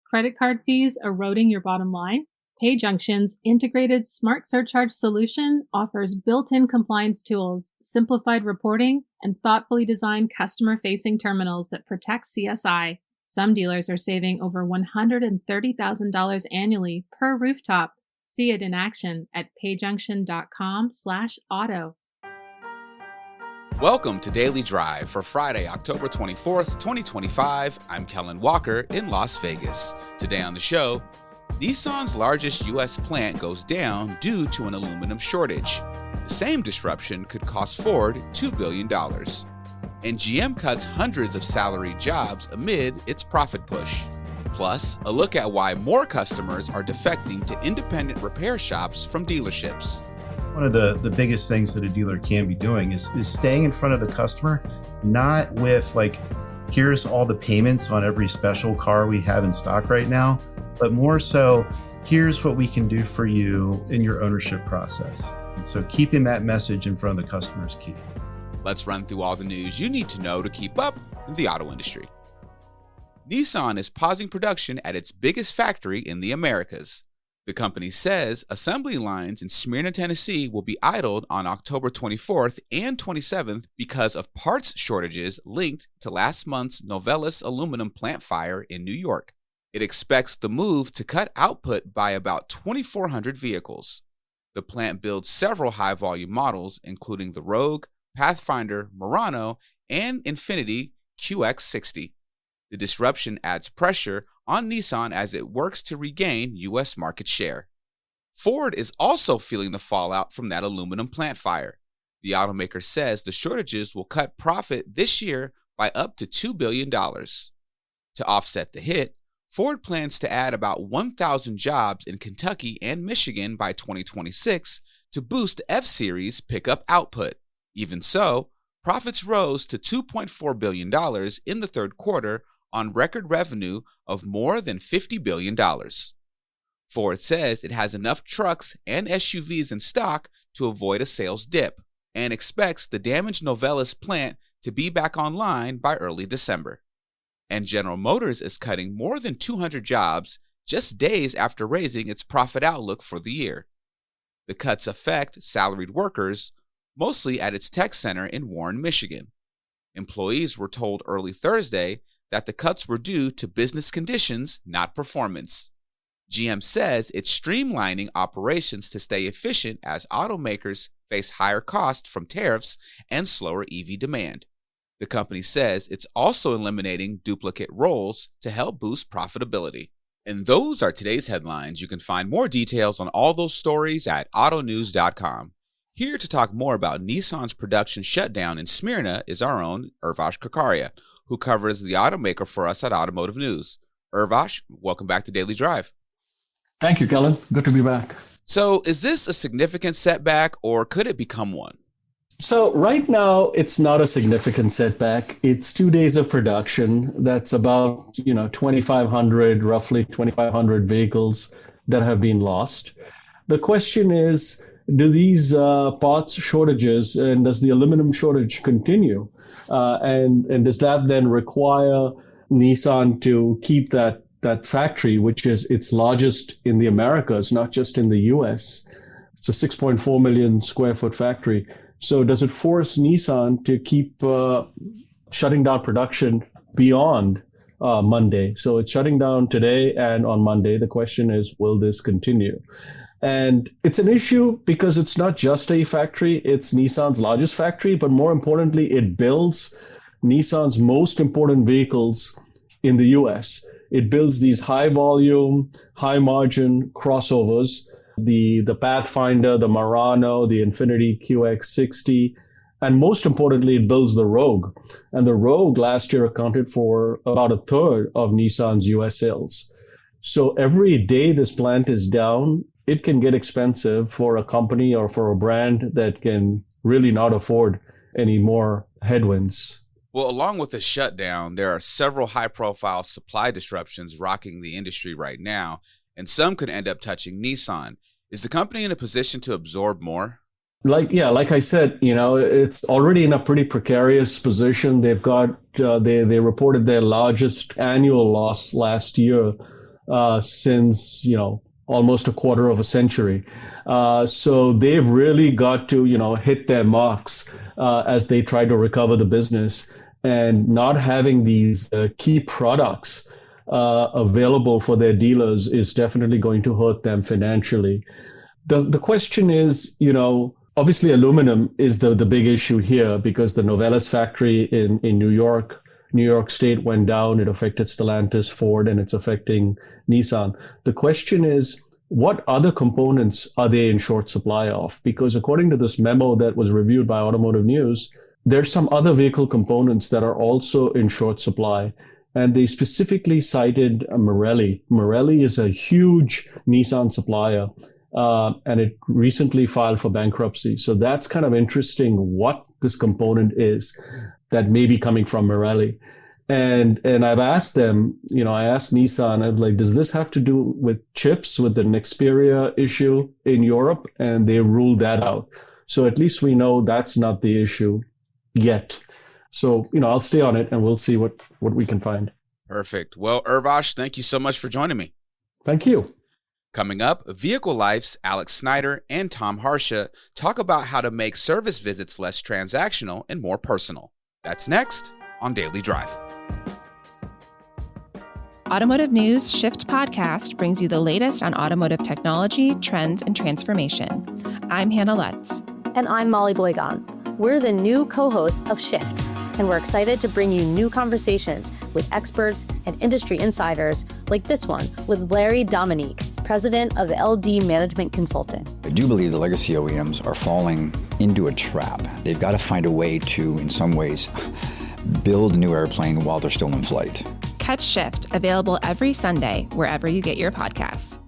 Credit card fees eroding your bottom line? PayJunction's integrated smart surcharge solution offers built-in compliance tools, simplified reporting, and thoughtfully designed customer-facing terminals that protect CSI. Some dealers are saving over $130,000 annually per rooftop. See it in action at payjunction.com/auto. Welcome to Daily Drive for Friday, October 24th, 2025. I'm Kellen Walker in Las Vegas. Today on the show, Nissan's largest U.S. plant goes down due to an aluminum shortage. The same disruption could cost Ford $2 billion. And GM cuts hundreds of salaried jobs amid its profit push. Plus, a look at why more customers are defecting to independent repair shops from dealerships. One of the biggest things that a dealer can be doing is staying in front of the customer, not with like, here's all the payments on every special car we have in stock right now, but more so, here's what we can do for you in your ownership process. And so keeping that message in front of the customer is key. Let's run through all the news you need to know to keep up in the auto industry. Nissan is pausing production at its biggest factory in the Americas. The company says assembly lines in Smyrna, Tennessee will be idled on October 24th and 27th because of parts shortages linked to last month's Novelis aluminum plant fire in New York. It expects the move to cut output by about 2,400 vehicles. The plant builds several high-volume models, including the Rogue, Pathfinder, Murano, and Infiniti QX60. The disruption adds pressure on Nissan as it works to regain U.S. market share. Ford is also feeling the fallout from that aluminum plant fire. The automaker says the shortages will cut profit this year by up to $2 billion. To offset the hit, Ford plans to add about 1,000 jobs in Kentucky and Michigan by 2026 to boost F-Series pickup output. Even so, profits rose to $2.4 billion in the third quarter on record revenue of more than $50 billion. Ford says it has enough trucks and SUVs in stock to avoid a sales dip and expects the damaged Novelis plant to be back online by early December. And General Motors is cutting more than 200 jobs just days after raising its profit outlook for the year. The cuts affect salaried workers, mostly at its tech center in Warren, Michigan. Employees were told early Thursday that the cuts were due to business conditions, not performance. GM says it's streamlining operations to stay efficient as automakers face higher costs from tariffs and slower EV demand. The company says it's also eliminating duplicate roles to help boost profitability. And those are today's headlines. You can find more details on all those stories at autonews.com. Here to talk more about Nissan's production shutdown in Smyrna is our own Urvash Kakaria, who covers the automaker for us at Automotive News. Urvash, welcome back to Daily Drive. Thank you, Kellen. Good to be back. So is this a significant setback or could it become one? So right now, it's not a significant setback. It's 2 days of production. That's about, 2,500, roughly 2,500 vehicles that have been lost. The question is, do these parts shortages and does the aluminum shortage continue? And does that then require Nissan to keep that factory, which is its largest in the Americas, not just in the US? It's a 6.4 million square foot factory. So does it force Nissan to keep shutting down production beyond Monday? So it's shutting down today and on Monday. The question is, will this continue? And it's an issue because it's not just a factory, it's Nissan's largest factory, but more importantly, it builds Nissan's most important vehicles in the US. It builds these high volume, high margin crossovers, the Pathfinder, the Murano, the Infiniti QX60, and most importantly, it builds the Rogue. And the Rogue last year accounted for about a third of Nissan's US sales. So every day this plant is down, it can get expensive for a company or for a brand that can really not afford any more headwinds. Well, along with the shutdown, there are several high-profile supply disruptions rocking the industry right now, and some could end up touching Nissan. Is the company in a position to absorb more? Like I said, it's already in a pretty precarious position. They've got, they reported their largest annual loss last year since, almost a quarter of a century. So they've really got to, hit their marks as they try to recover the business. And not having these key products available for their dealers is definitely going to hurt them financially. The question is, obviously aluminum is the big issue here because the Novelis factory in New York State went down. It affected Stellantis, Ford, and it's affecting Nissan. The question is, what other components are they in short supply of? Because according to this memo that was reviewed by Automotive News, there's some other vehicle components that are also in short supply. And they specifically cited Marelli. Marelli is a huge Nissan supplier, and it recently filed for bankruptcy. So that's kind of interesting what this component is that may be coming from Marelli. And I've asked them, I asked Nissan, I'm like, does this have to do with chips, with the Nexperia issue in Europe? And they ruled that out. So at least we know that's not the issue yet. So, I'll stay on it and we'll see what we can find. Perfect. Well, Urvash, thank you so much for joining me. Thank you. Coming up, Vehicle Life's Alex Snyder and Tom Harsha talk about how to make service visits less transactional and more personal. That's next on Daily Drive. Automotive News Shift podcast brings you the latest on automotive technology, trends, and transformation. I'm Hannah Lutz. And I'm Molly Boygon. We're the new co-hosts of Shift, and we're excited to bring you new conversations with experts and industry insiders like this one with Larry Dominique, president of LD Management Consulting. I do believe the legacy OEMs are falling into a trap. They've got to find a way to, in some ways, build a new airplane while they're still in flight. Catch Shift, available every Sunday, wherever you get your podcasts.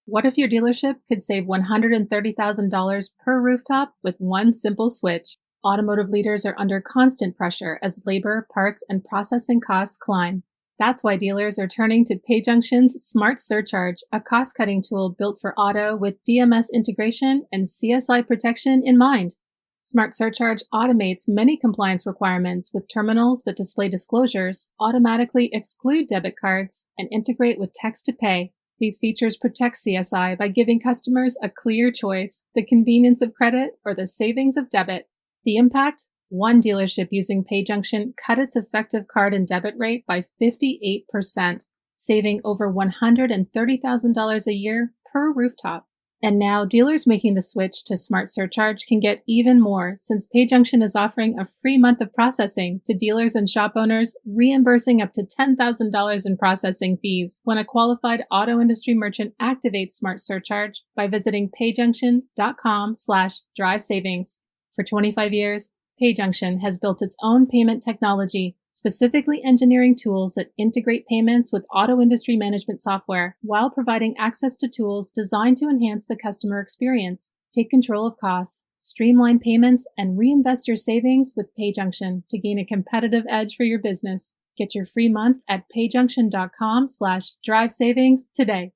What if your dealership could save $130,000 per rooftop with one simple switch? Automotive leaders are under constant pressure as labor, parts, and processing costs climb. That's why dealers are turning to PayJunction's Smart Surcharge, a cost-cutting tool built for auto with DMS integration and CSI protection in mind. Smart Surcharge automates many compliance requirements with terminals that display disclosures, automatically exclude debit cards, and integrate with text-to-pay. These features protect CSI by giving customers a clear choice, the convenience of credit or the savings of debit. The impact? One dealership using PayJunction cut its effective card and debit rate by 58%, saving over $130,000 a year per rooftop. And now dealers making the switch to Smart Surcharge can get even more since PayJunction is offering a free month of processing to dealers and shop owners, reimbursing up to $10,000 in processing fees when a qualified auto industry merchant activates Smart Surcharge by visiting payjunction.com/drive savings. For 25 years, PayJunction has built its own payment technology, specifically engineering tools that integrate payments with auto industry management software while providing access to tools designed to enhance the customer experience. Take control of costs, streamline payments, and reinvest your savings with PayJunction to gain a competitive edge for your business. Get your free month at payjunction.com/drive savings today.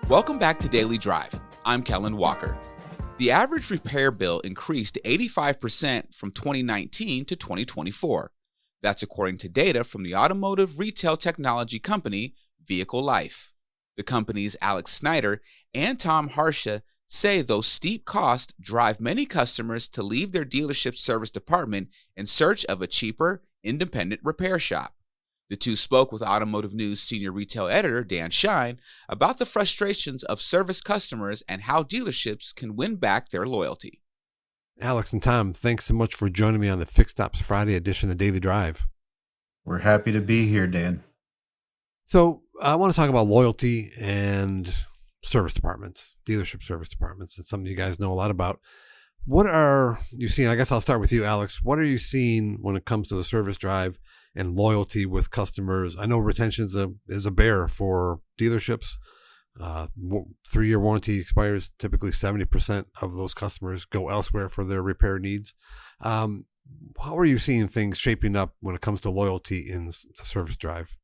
Welcome back to Daily Drive. I'm Kellen Walker. The average repair bill increased 85% from 2019 to 2024. That's according to data from the automotive retail technology company Vehicle Life. The company's Alex Snyder and Tom Harsha say those steep costs drive many customers to leave their dealership service department in search of a cheaper, independent repair shop. The two spoke with Automotive News senior retail editor Dan Shine about the frustrations of service customers and how dealerships can win back their loyalty. Alex and Tom, thanks so much for joining me on the Fixed Ops Friday edition of Daily Drive. We're happy to be here, Dan. So I want to talk about loyalty and service departments, dealership service departments. It's something you guys know a lot about. What are you seeing? I guess I'll start with you, Alex. What are you seeing when it comes to the service drive and loyalty with customers? I know retention is a bear for dealerships. 3-year warranty expires. Typically 70% of those customers go elsewhere for their repair needs. How are you seeing things shaping up when it comes to loyalty in the service drive?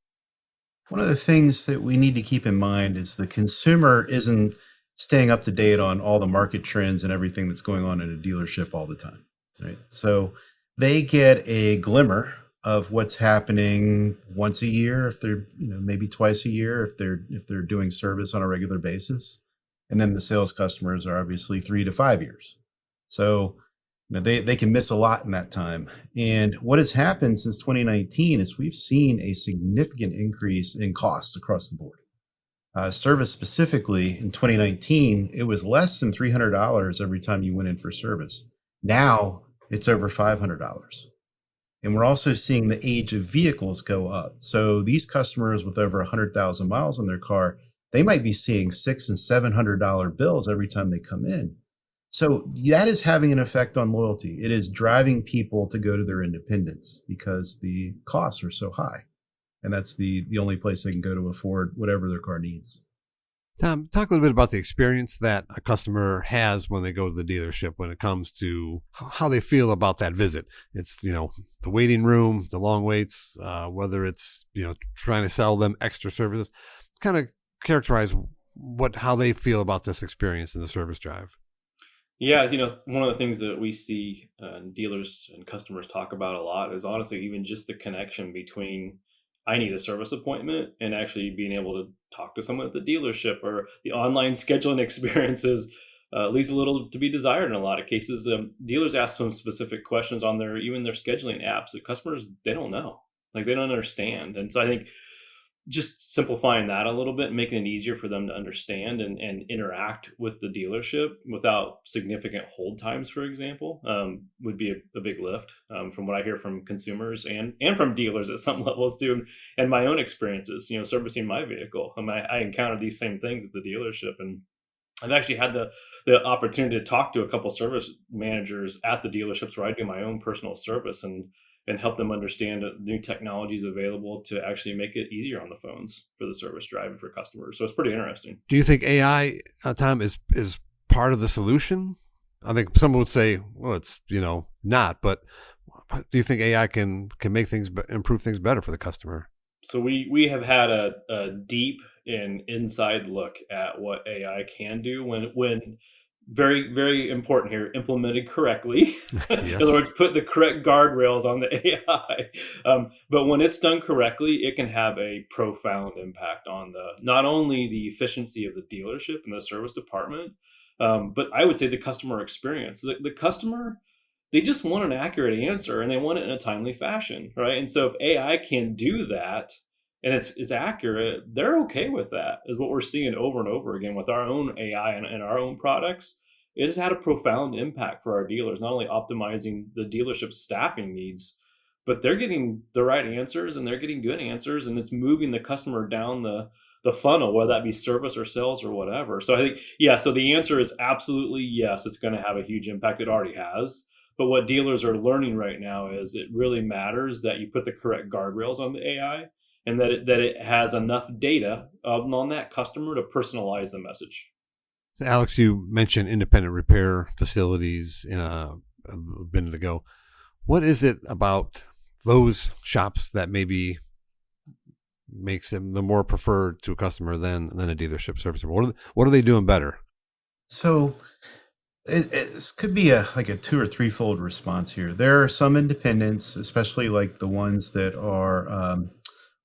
One of the things that we need to keep in mind is the consumer isn't staying up to date on all the market trends and everything that's going on in a dealership all the time, right? So they get a glimmer of what's happening once a year, if they're, maybe twice a year, if they're doing service on a regular basis. And then the sales customers are obviously 3 to 5 years. So, they can miss a lot in that time. And what has happened since 2019 is we've seen a significant increase in costs across the board. Service specifically in 2019, it was less than $300 every time you went in for service. Now it's over $500. And we're also seeing the age of vehicles go up. So these customers with over 100,000 miles on their car, they might be seeing $600 and $700 bills every time they come in. So that is having an effect on loyalty. It is driving people to go to their independents because the costs are so high. And that's the only place they can go to afford whatever their car needs. Tom, talk a little bit about the experience that a customer has when they go to the dealership when it comes to how they feel about that visit. It's, the waiting room, the long waits, whether it's, trying to sell them extra services. Kind of characterize how they feel about this experience in the service drive. Yeah, one of the things that we see dealers and customers talk about a lot is honestly even just the connection between I need a service appointment and actually being able to talk to someone at the dealership, or the online scheduling experiences leaves a little to be desired in a lot of cases. Dealers ask some specific questions on their scheduling apps that customers, they don't know, like they don't understand. And so I think just simplifying that a little bit, making it easier for them to understand and interact with the dealership without significant hold times, for example, would be a big lift from what I hear from consumers and from dealers at some levels too. And my own experiences, servicing my vehicle. I encountered these same things at the dealership, and I've actually had the opportunity to talk to a couple service managers at the dealerships where I do my own personal service and help them understand new technologies available to actually make it easier on the phones for the service drive and for customers. So it's pretty interesting. Do you think AI, Tom, is part of the solution? I think someone would say, well, it's, not, but do you think AI can make things, improve things better for the customer? So we have had a deep and inside look at what AI can do when very, very important here, implemented correctly. Yes. In other words, put the correct guardrails on the AI. But when it's done correctly, it can have a profound impact on not only the efficiency of the dealership and the service department, but I would say the customer experience. The customer, they just want an accurate answer and they want it in a timely fashion, right? And so if AI can do that and it's accurate, they're okay with that, is what we're seeing over and over again with our own AI and our own products. It has had a profound impact for our dealers, not only optimizing the dealership's staffing needs, but they're getting the right answers and they're getting good answers, and it's moving the customer down the funnel, whether that be service or sales or whatever. So I think, so the answer is absolutely yes, it's going to have a huge impact. It already has. But what dealers are learning right now is it really matters that you put the correct guardrails on the AI and that it has enough data on that customer to personalize the message. So Alex, you mentioned independent repair facilities a minute ago. What is it about those shops that maybe makes them the more preferred to a customer than a dealership service? What are they doing better? So it could be a 2 or 3-fold response here. There are some independents, especially like the ones that are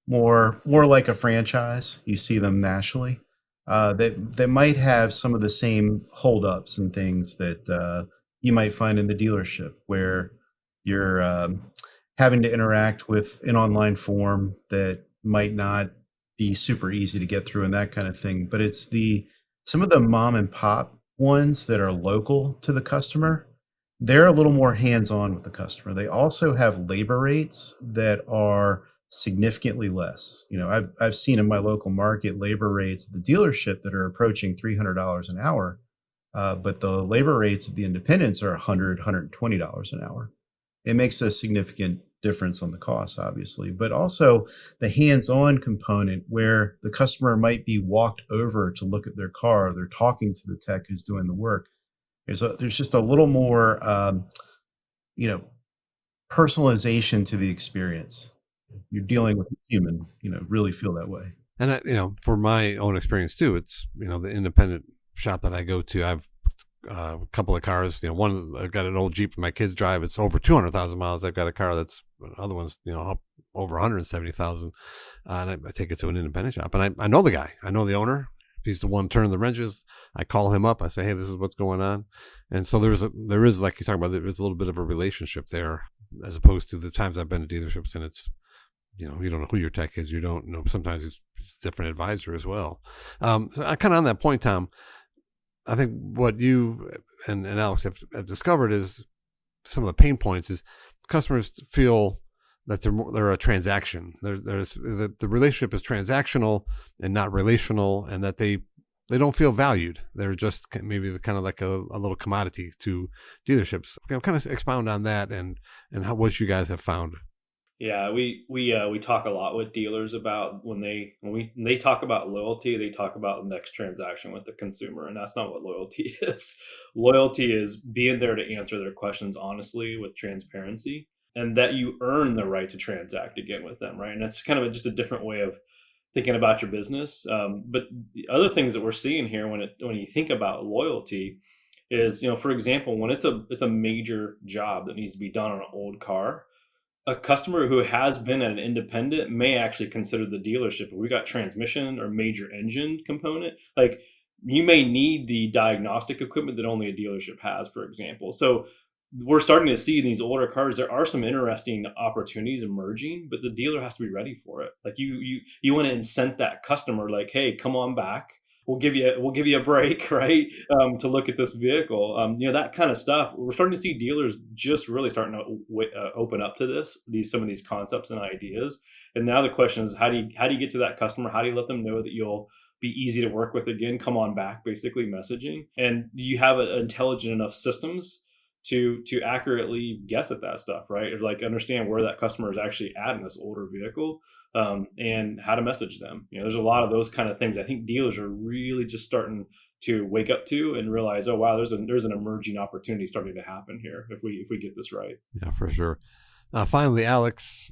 more like a franchise. You see them nationally. They might have some of the same holdups and things that you might find in the dealership, where you're having to interact with an online form that might not be super easy to get through and that kind of thing. But it's some of the mom and pop ones that are local to the customer. They're a little more hands-on with the customer. They also have labor rates that are significantly less. I've seen in my local market labor rates at the dealership that are approaching $300 an hour, but the labor rates at the independents are $100, $120 an hour. It makes a significant difference on the cost, obviously, but also the hands-on component where the customer might be walked over to look at their car. They're talking to the tech who's doing the work. There's just a little more, personalization to the experience. You're dealing with a human, really feel that way. And for my own experience too, it's, the independent shop that I go to, I've a couple of cars. One, I've got an old Jeep my kids drive. It's over 200,000 miles. I've got a car that's, other one's, up over 170,000. And I take it to an independent shop. And I know the guy. I know the owner. He's the one turning the wrenches. I call him up. I say, hey, this is what's going on. And so there is, like you talk about, there's a little bit of a relationship there, as opposed to the times I've been to dealerships and it's, you don't know who your tech is. You don't know. Sometimes it's different advisor as well. So I kind of on that point, Tom, I think what you and Alex have discovered is some of the pain points is customers feel that they're a transaction. The relationship is transactional and not relational, and that they don't feel valued. They're just maybe kind of like a little commodity to dealerships. Kind of expound on that and what you guys have found. Yeah, we talk a lot with dealers about when they talk about loyalty, they talk about the next transaction with the consumer, and that's not what loyalty is. Loyalty is being there to answer their questions honestly with transparency, and that you earn the right to transact again with them, right? And that's kind of just a different way of thinking about your business. But the other things that we're seeing here when you think about loyalty is, for example, when it's a major job that needs to be done on an old car, a customer who has been at an independent may actually consider the dealership. If we got transmission or major engine component, like you may need the diagnostic equipment that only a dealership has, for example. So we're starting to see in these older cars, there are some interesting opportunities emerging, but the dealer has to be ready for it. Like you want to incent that customer, like, hey, come on back. We'll give you a break, right? To look at this vehicle, that kind of stuff. We're starting to see dealers just really starting to open up to some of these concepts and ideas. And now the question is, how do you get to that customer? How do you let them know that you'll be easy to work with again? Come on back, basically messaging. And you have intelligent enough systems to accurately guess at that stuff, right? Or like understand where that customer is actually at in this older vehicle. And how to message them. There's a lot of those kind of things. I think dealers are really just starting to wake up to and realize, oh wow, there's an emerging opportunity starting to happen here if we get this right. Yeah, for sure. Finally, Alex.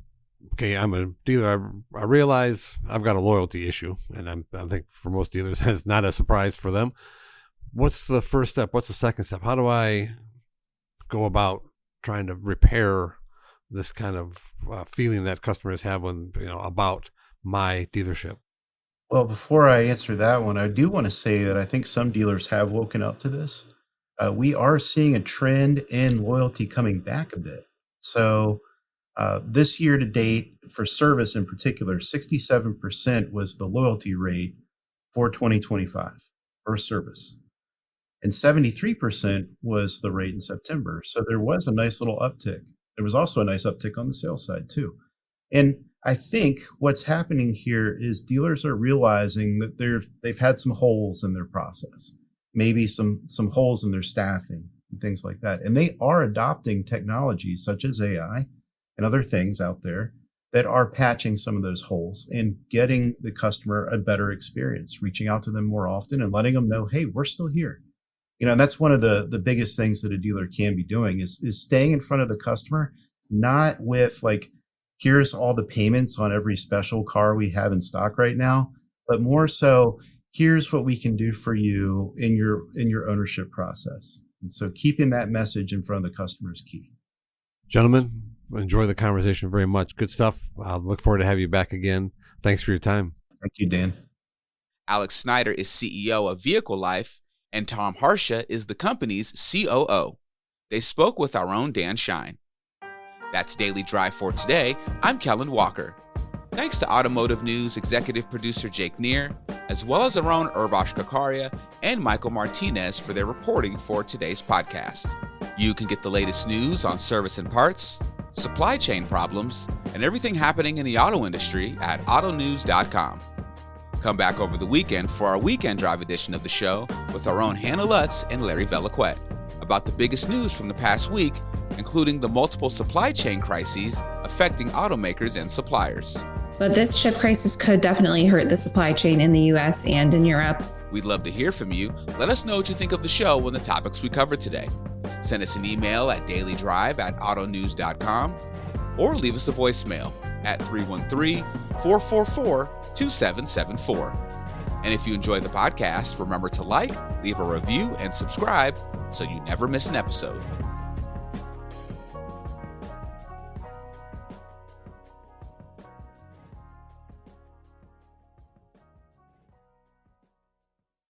Okay, I'm a dealer. I realize I've got a loyalty issue, and I think for most dealers, it's not a surprise for them. What's the first step? What's the second step? How do I go about trying to repair this kind of feeling that customers have when about my dealership? Well, before I answer that one, I do want to say that I think some dealers have woken up to this. We are seeing a trend in loyalty coming back a bit. So this year to date, for service in particular, 67% was the loyalty rate for 2025 for service. And 73% was the rate in September. So there was a nice little uptick. There was also a nice uptick on the sales side too. And I think what's happening here is dealers are realizing that they've had some holes in their process, maybe some holes in their staffing and things like that. And they are adopting technologies such as AI and other things out there that are patching some of those holes and getting the customer a better experience, reaching out to them more often and letting them know, hey, we're still here. And that's one of the biggest things that a dealer can be doing is staying in front of the customer, not with like, here's all the payments on every special car we have in stock right now, but more so, here's what we can do for you in your ownership process. And so keeping that message in front of the customer is key. Gentlemen, enjoy the conversation very much. Good stuff. I look forward to have you back again. Thanks for your time. Thank you, Dan. Alex Snyder is CEO of Vehicle Life, and Tom Harsha is the company's COO. They spoke with our own Dan Shine. That's Daily Drive for today. I'm Kellen Walker. Thanks to Automotive News executive producer Jake Neer, as well as our own Urvash Kakaria and Michael Martinez for their reporting for today's podcast. You can get the latest news on service and parts, supply chain problems, and everything happening in the auto industry at autonews.com. Come back over the weekend for our Weekend Drive edition of the show with our own Hannah Lutz and Larry Velaquette about the biggest news from the past week, including the multiple supply chain crises affecting automakers and suppliers. But this chip crisis could definitely hurt the supply chain in the US and in Europe. We'd love to hear from you. Let us know what you think of the show and the topics we covered today. Send us an email at dailydrive@autonews.com or leave us a voicemail at 313-444-2774. And if you enjoy the podcast, remember to like, leave a review, and subscribe so you never miss an episode.